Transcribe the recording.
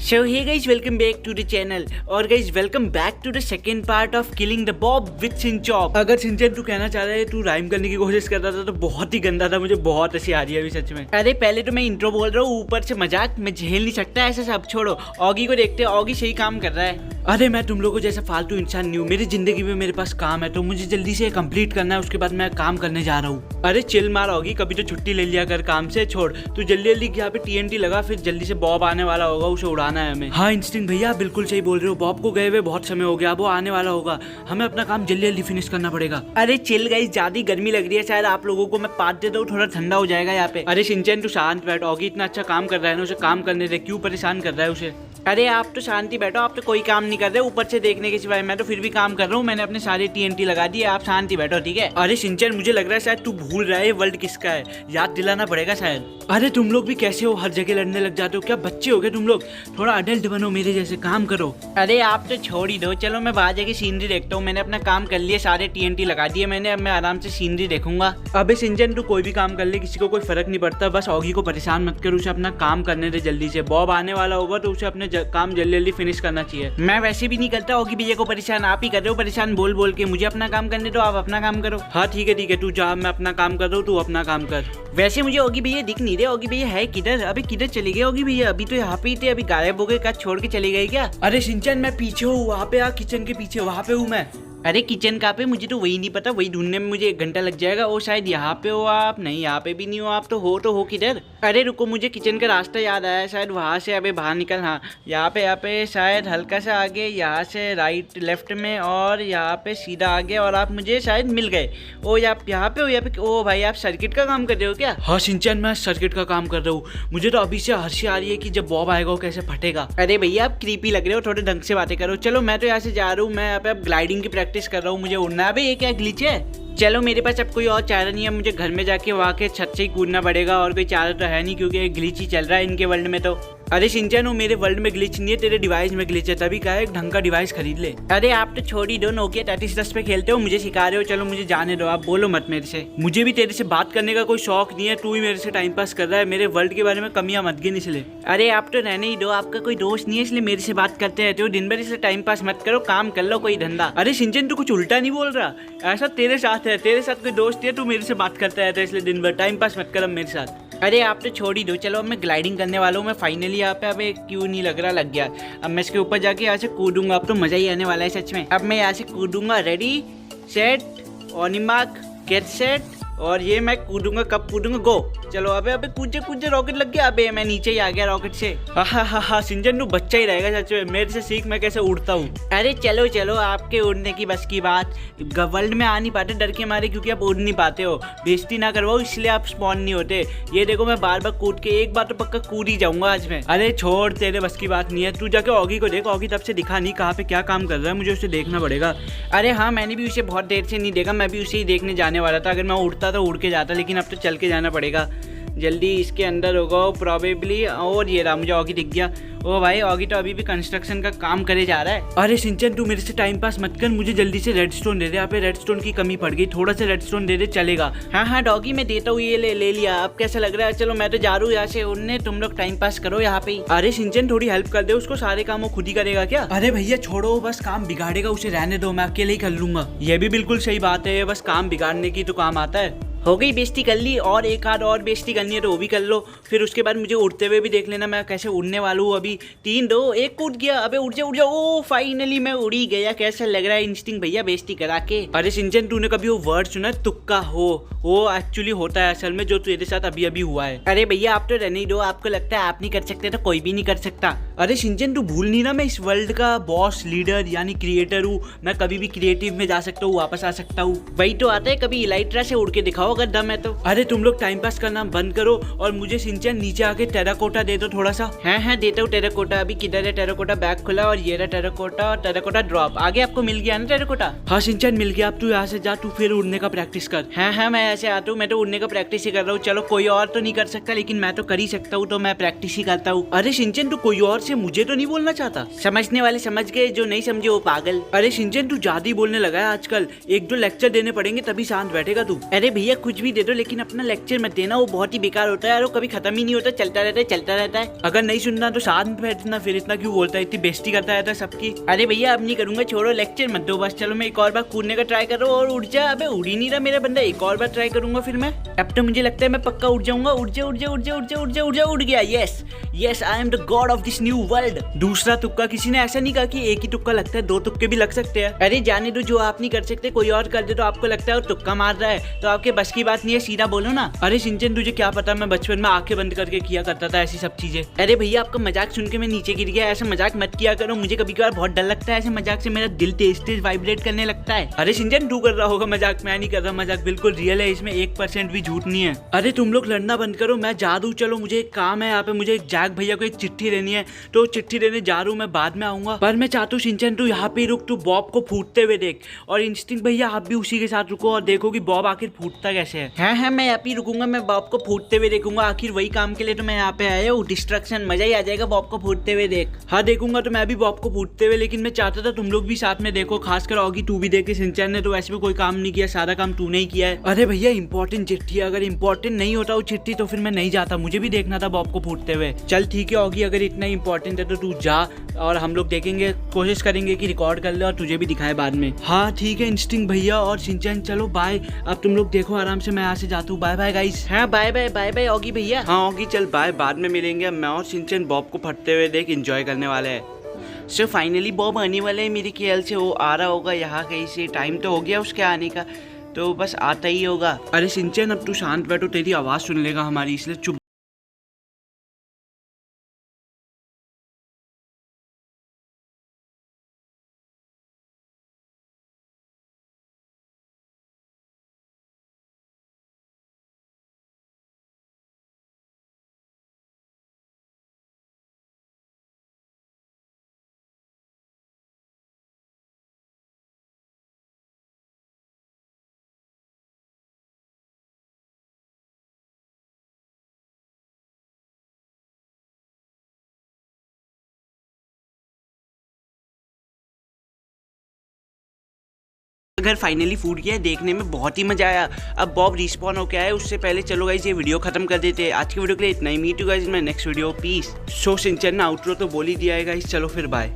So hey guys, welcome back to the channel और guys welcome back to the second part of killing the Bob with Sinchop। अगर सिंचन तू कहना चाह रहा है तू राइम करने की कोशिश कर रहा था तो बहुत ही गंदा था, मुझे बहुत हंसी आ रही है अभी सच में। अरे पहले तो मैं इंट्रो बोल रहा हूँ, ऊपर से मजाक मैं झेल नहीं सकता ऐसा सब। छोड़ो ऑगी को देखते हैं, ऑगी सही काम कर रहा है। अरे मैं तुम लोगों जैसा फालतू इंसान नहीं हूँ, मेरी जिंदगी में मेरे पास काम है तो मुझे जल्दी से कंप्लीट करना है, उसके बाद मैं काम करने जा रहा हूँ। अरे चिल मार ऑगी, कभी तो छुट्टी ले लिया कर काम से। छोड़ तू जल्दी जल्दी यहाँ पे TNT लगा, फिर जल्दी से बॉब आने वाला होगा, उसे उड़ाना है हमें। हाँ इंस्टिंक्ट भैया बिल्कुल सही बोल रहे हो, बॉब को गए हुए बहुत समय हो गया, अब वो आने वाला होगा, हमें अपना काम जल्दी जल्दी फिनिश करना पड़ेगा। अरे चिल गाइस, ज्यादा गर्मी लग रही है, शायद आप लोगों को मैं पात देता हूँ, थोड़ा ठंडा हो जाएगा यहाँ पे। अरे सिंचन तू शांत बैठ, ऑगी इतना अच्छा काम कर रहा है ना, उसे काम करने दे, क्यों परेशान कर रहा है उसे। अरे आप तो शांति बैठो, आप तो कोई काम नहीं कर रहे ऊपर से देखने के सिवाय, मैं तो फिर भी काम कर रहा हूँ, मैंने अपने सारे TNT लगा दिए, आप शांति बैठो ठीक है। अरे सिंचन मुझे लग रहा है शायद तू भूल रहा है वर्ल्ड किसका है, याद दिलाना पड़ेगा शायद। अरे तुम लोग भी कैसे हो, हर जगह लड़ने लग जाते हो, क्या बच्चे हो गए तुम लोग, थोड़ा अडल्ट बनो, मेरे जैसे काम करो। अरे आप तो छोड़ ही दो, चलो मैं बाहर जाके सीनरी देखता हूँ, मैंने अपना काम कर लिया, सारे TNT लगा दिए मैंने, अब मैं आराम से सीनरी देखूंगा। अबे सिंचन तू कोई भी काम कर ले, किसी को कोई फर्क नहीं पड़ता, बस ऑगी को परेशान मत कर, उसे अपना काम करने दे जल्दी से। बॉब आने वाला होगा तो उसे अपने काम जल्दी जल्दी फिनिश करना चाहिए। मैं वैसे भी नहीं करता ऑगी भैया को परेशान, आप ही कर रहे हो परेशान बोल बोल के, मुझे अपना काम करने दो, आप अपना काम करो। हाँ ठीक है तू जा, मैं अपना काम कर रहा हूँ, तू अपना काम कर। वैसे मुझे ऑगी भैया दिख नहीं रहे, ऑगी भैया है किधर, अभी किधर चले गए ऑगी भैया, अभी तो यहाँ पे ही थे, अभी गायब हो गए, क्या छोड़ के चले गए क्या। अरे सिंचन मैं पीछे हूँ, वहाँ पे आ, किचन के पीछे वहाँ पे हूँ मैं। अरे किचन कहाँ पे, मुझे तो वही नहीं पता, वही ढूंढने में मुझे 1 घंटा लग जाएगा। वो शायद यहाँ पे हो आप, नहीं यहाँ पे भी नहीं हो आप, तो हो किधर। अरे रुको, मुझे किचन का रास्ता याद आया, शायद वहाँ से अबे बाहर निकल। हाँ यहाँ पे शायद हल्का सा आगे, यहाँ से राइट लेफ्ट में, और यहाँ पे सीधा आगे, और आप मुझे शायद मिल गए। ओ आप यहाँ पे हो, यहाँ पे। ओ भाई आप सर्किट का काम कर रहे हो क्या। हाँ सिंचन मैं सर्किट का काम कर रहा हूँ, मुझे तो अभी से हंसी आ रही है कि जब बॉब आएगा वो कैसे फटेगा। अरे भैया आप क्रीपी लग रहे हो, थोड़े ढंग से बातें करो। चलो मैं तो यहाँ से जा रहा हूँ, मैं यहाँ पे अब ग्लाइडिंग की प्रैक्टिस कर रहा हूँ, मुझे उड़ना है। ये क्या ग्लिच है। चलो मेरे पास अब कोई और चारा नहीं है, मुझे घर में जाके वहाँ के छत से ही कूदना पड़ेगा, और कोई चारा तो है नहीं क्योंकि ग्लिच ही चल रहा है इनके वर्ल्ड में तो। अरे सिंचन वो मेरे वर्ल्ड में ग्लिच नहीं है, तेरे डिवाइस में ग्लिच है, तभी कहा एक ढंग का डिवाइस खरीद ले। अरे आप तो छोड़ ही दो, Nokia 3310 पे खेलते हो, मुझे सिखा रहे हो, चलो मुझे जाने दो, आप बोलो मत मेरे से। मुझे भी तेरे से बात करने का कोई शौक नहीं है, तू ही मेरे से टाइम पास कर रहा है, मेरे वर्ल्ड के बारे में कमियां मत गिन इसलिए। अरे आप तो रहने ही दो, आपका कोई दोस्त नहीं है इसलिए मेरे से बात करते रहते हो, दिन भर इसे टाइम पास मत करो, काम कर लो कोई धंधा। अरे सिंचन तू कुछ उल्टा नहीं बोल रहा, ऐसा तेरे साथ है, तेरे साथ कोई दोस्त है, तू मेरे से बात करता रहता है इसलिए दिन भर, टाइम पास मत कर अब मेरे साथ। अरे आप तो छोड़ ही दो, चलो अब मैं ग्लाइडिंग करने वाला हूँ, मैं फाइनली यहाँ पे, अब क्यों नहीं लग रहा, लग गया। अब मैं इसके ऊपर जाके यहाँ से कूदूंगा, अब तो मजा ही आने वाला है सच में। अब मैं यहाँ से कूदूंगा, ready set on mark get set, और ये मैं कूदूंगा, कब कूदूंगा गो। चलो अबे कूदे रॉकेट लग गया, अबे मैं नीचे ही आ गया रॉकेट से। हा सिंचन तू बच्चा ही रहेगा सच में, मेरे से सीख मैं कैसे उड़ता हूँ। अरे चलो आपके उड़ने की बस की बात, वर्ल्ड में आ नहीं पाते डर के मारे, क्योंकि आप उड़ नहीं पाते हो, बेइज्जती ना करवाओ इसलिए आप स्पॉन नहीं होते। ये देखो मैं बार बार कूद के, एक बार तो पक्का कूद ही जाऊंगा आज मैं। अरे छोड़ तेरे बस की बात नहीं है, तू जाके ऑगी को देख, ऑगी तब से दिखा नहीं कहाँ पे क्या काम कर रहा है, मुझे उसे देखना पड़ेगा। अरे हाँ मैंने भी उसे बहुत देर से नहीं देखा, मैं भी उसे ही देखने जाने वाला था, अगर मैं उड़ता तो उड़ के जाता, लेकिन अब तो चल के जाना पड़ेगा। जल्दी इसके अंदर होगा प्रोबेबली, और ये रहा, मुझे ऑगी दिख गया। ओ भाई ऑगी तो अभी भी कंस्ट्रक्शन का काम करे जा रहा है। अरे सिंचन तू मेरे से टाइम पास मत कर, मुझे जल्दी से रेडस्टोन दे दे, यहाँ पे रेडस्टोन की कमी पड़ गई, थोड़ा सा रेडस्टोन दे दे चलेगा। हाँ डॉगी मैं देता हूँ, ये ले लिया, अब कैसा लग रहा है। चलो मैं तो जा रहा हूँ यहाँ से उड़ने, तुम लोग टाइम पास करो यहाँ पे। अरे सिंचन थोड़ी हेल्प कर दे उसको, सारे काम वो खुद ही करेगा क्या। अरे भैया छोड़ो, बस काम बिगाड़ेगा उसे रहने दो, मैं अकेले ही कर लूंगा। ये भी बिल्कुल सही बात है, बस काम बिगाड़ने की तो काम आता है। हो गई बेइज्जती कर ली, और एक आध और बेइज्जती करनी है तो वो भी कर लो, फिर उसके बाद मुझे उड़ते हुए भी देख लेना मैं कैसे उड़ने वाला हूँ। अभी 3 2 1 कूद गया, अबे उड़ जा। ओ फाइनली मैं उड़ी गया, कैसा लग रहा है इंस्टिंक्ट भैया बेइज्जती करा के। अरे सिंचन तूने कभी वो वर्ड सुना तुक्का हो, वो एक्चुअली होता है असल में, जो तेरे साथ अभी हुआ है। अरे भैया आप तो रहने ही दो, आपको लगता है आप नहीं कर सकते तो कोई भी नहीं कर सकता। अरे सिंचन तू भूल नहीं ना, मैं इस वर्ल्ड का बॉस लीडर यानी क्रिएटर हूँ, मैं कभी भी क्रिएटिव में जा सकता हूँ, वापस आ सकता हूँ। वही तो आता है, कभी इलाइट्रा से उड़ के दिखाओ अगर दम है तो। अरे तुम लोग टाइम पास करना बंद करो, और मुझे सिंचन नीचे आके टेराकोटा दे दो थोड़ा सा। हाँ देता हूँ टेराकोटा, अभी किधर है टेराकोटा, बैग खुला, और ये रहा टेराकोटा, और टेराकोटा ड्रॉप, आगे आपको मिल गया ना टेराकोटा। हाँ सिंचन मिल गया, अब तू यहाँ से जा, तू फिर उड़ने का प्रैक्टिस कर। हाँ मैं ऐसे आता हूँ, मैं तो उड़ने का प्रैक्टिस ही कर रहा हूँ। चलो कोई और तो नहीं कर सकता, लेकिन मैं तो कर ही सकता हूँ, तो मैं प्रैक्टिस ही करता हूँ। अरे सिंचन तू कोई और से मुझे तो नहीं बोलना चाहता, समझने वाले समझ गए, जो नहीं समझे वो पागल। अरे सिंचन तू ज्यादा ही बोलने लगा है आजकल, 1 2 लेक्चर देने पड़ेंगे तभी शांत बैठेगा तू। अरे भैया कुछ भी दे दो लेकिन अपना लेक्चर मत देना, वो बहुत ही बेकार होता है यार, वो कभी खत्म ही नहीं होता, चलता रहता है। अगर नहीं सुनना तो शांत बैठना, फिर इतना क्यों बोलता है, इतनी बेइज्जती करता रहता है सबकी। अरे भैया अब नहीं करूंगा, छोड़ो लेक्चर मत दो बस। चलो मैं एक और बार कूदने का ट्राई कर रहा हूँ और उड़ जा। अबे उड़ ही नहीं रहा मेरा बंदा, एक और बार ट्राई करूंगा फिर मैं। अब तो मुझे लगता है मैं पक्का उड़ जाऊंगा। उड़ जा, उड़ गया। Yes I am the God of this new world. दूसरा तुक्का, किसी ने ऐसा नहीं कहा कि एक ही तुक्का लगता है, 2 तुक्के भी लग सकते हैं। अरे जाने दो, जो आप नहीं कर सकते कोई और कर दे तो आपको लगता है वो तुक्का मार रहा है, तो आपके बस की बात नहीं है, सीधा बोलो ना। अरे शिनचैन तुझे क्या पता, मैं बचपन में आंखें बंद करके किया करता था ऐसी सब चीजें। अरे भैया आपका मजाक सुन के मैं नीचे गिर गया, ऐसा मजाक मत किया करो, मुझे कभी कभार बहुत डर लगता है ऐसे मजाक से, मेरा दिल तेज वाइब्रेट करने लगता है। अरे शिनचैन तू कर रहा होगा मजाक, मैं नहीं कर रहा मजाक, बिल्कुल रियल है, इसमें 1% भी झूठ नहीं है। अरे तुम लोग लड़ना बंद करो, मैं जा दूं। चलो मुझे एक काम है यहाँ पे, मुझे जैक भैया को एक चिट्ठी देनी है, तो चिट्ठी देने जा रहा हूँ मैं, बाद में आऊंगा। पर मैं चाहता हूँ शिनचैन तू यहाँ पे रुक, तू बॉब को फूटते हुए देख, और इंस्टिंक्ट भैया आप भी उसी के साथ रुको और देखो कि बॉब आखिर फूटता कैसे है। हाँ मैं यहाँ पे रुकूंगा, मैं बॉब को फूटते हुए देखूंगा, आखिर वही काम के लिए तो मैं यहाँ पे आया हूँ, डिस्ट्रक्शन, मजा ही आ जाएगा बॉब को फूटते हुए देख। हाँ देखूंगा तो मैं भी बॉब को फूटते हुए, लेकिन मैं चाहता था तुम लोग भी साथ में देखो, खासकर ऑगी तू भी देखे, शिनचैन ने तो वैसे भी कोई काम नहीं किया, सारा काम तूने ही किया है। अरे भैया इंपॉर्टेंट चिट्ठी है, अगर इंपॉर्टेंट नहीं होता वो चिट्ठी तो फिर मैं नहीं जाता, मुझे भी देखना था बॉब को फूटते हुए। चल ठीक है ऑगी, अगर इतना इंपॉर्टेंट है तो तू जा, और हम लोग देखेंगे, कोशिश करेंगे कि रिकॉर्ड कर ले और तुझे भी दिखाए बाद में। हाँ ठीक है इंस्टिंक्ट भैया और शिनचैन, चलो बाय, अब तुम लोग देखो आराम से, मैं यहाँ से जाता हूँ, बाय बाय गाइस। हाँ बाय ऑगी भैया। हाँ ऑगी चल बाय, बाद में मिलेंगे। मैं और शिनचैन बॉब को फटते हुए देख एंजॉय करने वाले हैं। सो फाइनली बॉब आने वाला है, मेरे ख्याल से वो आ रहा होगा यहाँ कहीं से, टाइम तो हो गया उसके आने का, तो बस आता ही होगा। अरे शिनचैन अब तू शांत बैठो, तेरी आवाज़ सुन लेगा हमारी, इसलिए चुप। घर फाइनली फूट गया है, देखने में बहुत ही मजा आया। अब बॉब रिस्पॉन हो गया है, उससे पहले चलो गाइस ये वीडियो खत्म कर देते हैं। आज की वीडियो के लिए इतना ही, meet you guys in my next video, peace. So Shinchan ने आउटरो तो बोल ही दिया है गाइस, चलो फिर बाय।